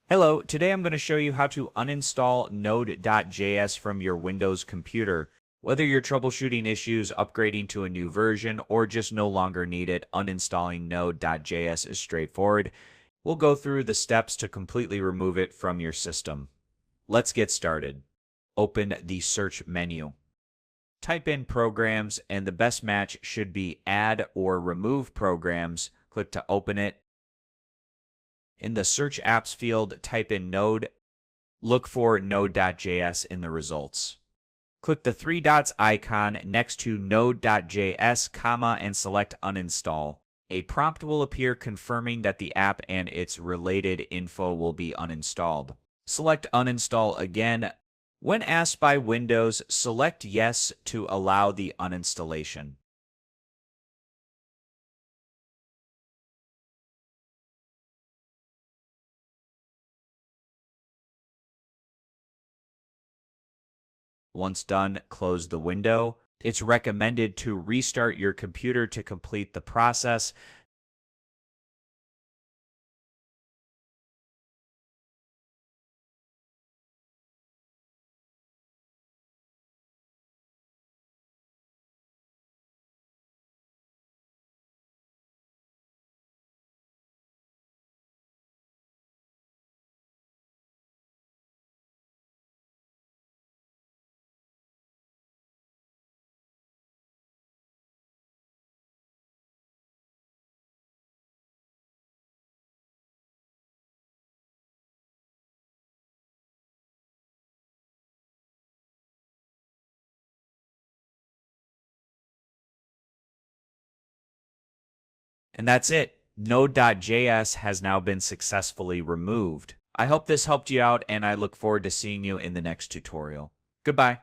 Hello, today I'm going to show you how to uninstall Node.js from your Windows computer. Whether you're troubleshooting issues, upgrading to a new version, or just no longer need it, uninstalling Node.js is straightforward. We'll go through the steps to completely remove it from your system. Let's get started. Open the search menu. Type in programs, and the best match should be add or remove programs. Click to open it. In the Search Apps field, type in Node. Look for Node.js in the results. Click the three dots icon next to Node.js, and select Uninstall. A prompt will appear confirming that the app and its related info will be uninstalled. Select Uninstall again. When asked by Windows, select Yes to allow the uninstallation. Once done, close the window. It's recommended to restart your computer to complete the process. And that's it. Node.js has now been successfully removed. I hope this helped you out, and I look forward to seeing you in the next tutorial. Goodbye.